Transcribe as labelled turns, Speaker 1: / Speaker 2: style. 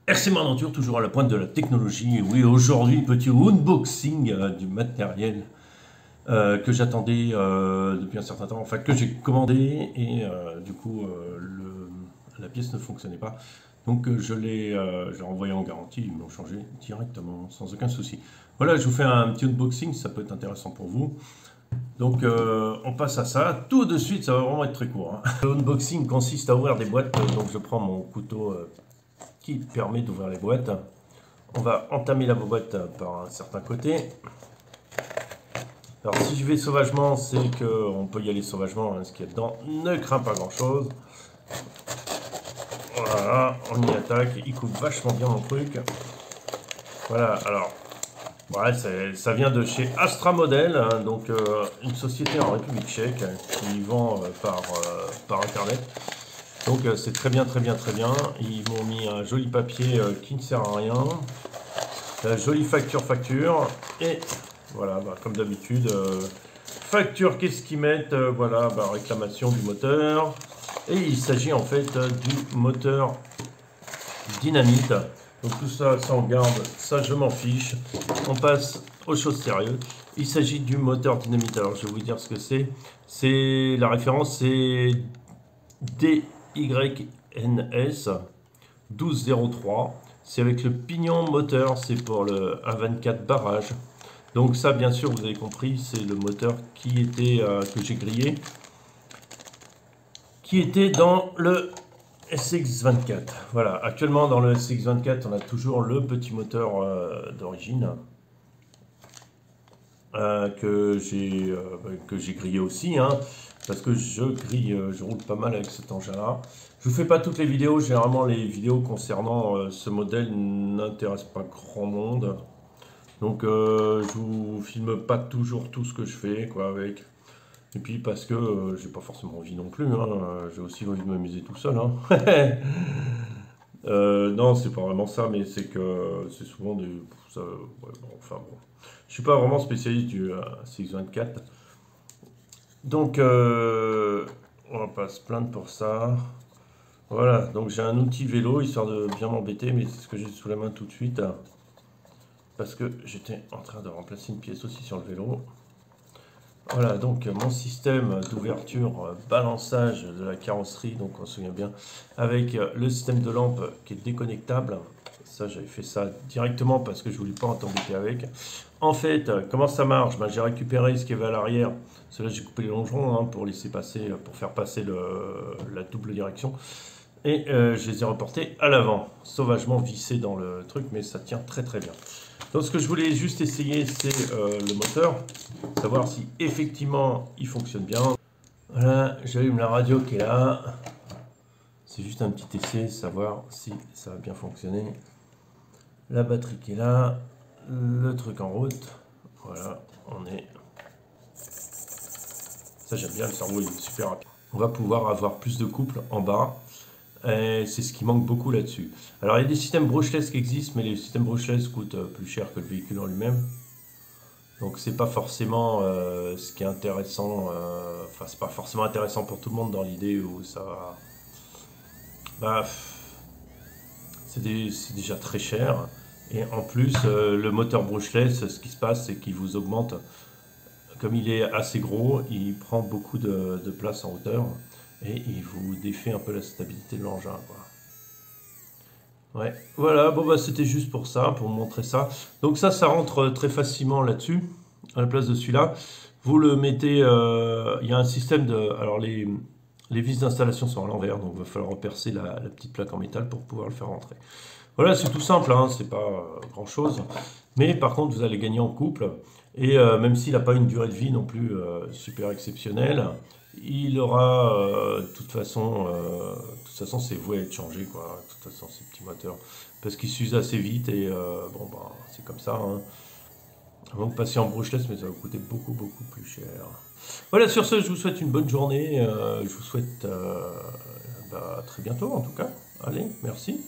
Speaker 1: RC Aventure, toujours à la pointe de la technologie. Oui, aujourd'hui, petit unboxing du matériel que j'attendais depuis un certain temps, enfin que j'ai commandé et du coup la pièce ne fonctionnait pas. Donc j'ai envoyé en garantie, ils m'ont changé directement, sans aucun souci. Voilà, je vous fais un petit unboxing, ça peut être intéressant pour vous. Donc on passe à ça, tout de suite, ça va vraiment être très court. Hein. L'unboxing consiste à ouvrir des boîtes, donc je prends mon couteau qui permet d'ouvrir les boîtes. On va entamer la boîte par un certain côté. Alors si je vais sauvagement, c'est qu'on peut y aller sauvagement, hein, ce qu'il y a dedans ne craint pas grand chose. Voilà, on y attaque, il coupe vachement bien mon truc. Voilà, alors, ouais, ça vient de chez Astra Model, hein, donc une société en République tchèque qui vend par internet. Donc c'est très bien, très bien, très bien. Ils m'ont mis un joli papier qui ne sert à rien. La jolie facture. Et voilà, comme d'habitude, facture, qu'est-ce qu'ils mettent? Voilà, réclamation du moteur. Et il s'agit en fait du moteur Dynamite. Donc tout ça, ça on garde, ça je m'en fiche. On passe aux choses sérieuses. Il s'agit du moteur Dynamite. Alors je vais vous dire ce que c'est. C'est la référence, c'est DYNS 1203. C'est avec le pignon moteur, c'est pour le 1.24 barrage. Donc ça, bien sûr, vous avez compris, c'est le moteur qui était que j'ai grillé, qui était dans le SX24. Voilà, actuellement dans le SX24, on a toujours le petit moteur d'origine que j'ai grillé aussi, hein, parce que je grille, je roule pas mal avec cet engin-là. Je vous fais pas toutes les vidéos, généralement les vidéos concernant ce modèle n'intéressent pas grand monde. Donc je vous filme pas toujours tout ce que je fais quoi avec. Et puis parce que j'ai pas forcément envie non plus, hein, j'ai aussi envie de m'amuser tout seul. Hein. Non, c'est pas vraiment ça, mais c'est que c'est souvent des. Ça, ouais, bon, enfin bon. Je suis pas vraiment spécialiste du CX24. Donc on va pas se plaindre pour ça. Voilà, donc j'ai un outil vélo histoire de bien m'embêter, mais c'est ce que j'ai sous la main tout de suite. Parce que j'étais en train de remplacer une pièce aussi sur le vélo. Voilà, donc mon système d'ouverture, balançage de la carrosserie, donc on se souvient bien, avec le système de lampe qui est déconnectable. Ça, j'avais fait ça directement parce que je voulais pas t'embêter avec. En fait, comment ça marche? J'ai récupéré ce qui avait à l'arrière. Cela, j'ai coupé les longerons pour laisser passer, pour faire passer la double direction. Et je les ai reportés à l'avant, sauvagement vissés dans le truc, mais ça tient très très bien. Donc ce que je voulais juste essayer, c'est le moteur, savoir si effectivement il fonctionne bien. Voilà, j'allume la radio qui est là. C'est juste un petit essai, savoir si ça va bien fonctionner. La batterie qui est là, le truc en route. Voilà, on est... Ça j'aime bien, le cerveau il est super rapide. On va pouvoir avoir plus de couple en bas. C'est ce qui manque beaucoup là-dessus. Alors il y a des systèmes brushless qui existent, mais les systèmes brushless coûtent plus cher que le véhicule en lui-même. Donc c'est pas forcément ce qui est intéressant. Enfin c'est pas forcément intéressant pour tout le monde dans l'idée où ça. C'est déjà très cher. Et en plus le moteur brushless, ce qui se passe, c'est qu'il vous augmente. Comme il est assez gros, il prend beaucoup de place en hauteur. Et il vous défait un peu la stabilité de l'engin. Ouais, voilà, bon c'était juste pour ça, pour vous montrer ça. Donc ça rentre très facilement là-dessus, à la place de celui-là. Vous le mettez, il y a un système de... Alors les vis d'installation sont à l'envers, donc il va falloir repercer la petite plaque en métal pour pouvoir le faire rentrer. Voilà, c'est tout simple, hein, c'est pas grand-chose. Mais par contre, vous allez gagner en couple. Et même s'il n'a pas une durée de vie non plus super exceptionnelle, il aura, de toute façon, c'est voué à être changé, quoi. De toute façon, ces petits moteurs, parce qu'ils s'usent assez vite et c'est comme ça. Hein. Donc passer en brushless, mais ça va vous coûter beaucoup, beaucoup plus cher. Voilà, sur ce, je vous souhaite une bonne journée. Je vous souhaite à très bientôt, en tout cas. Allez, merci.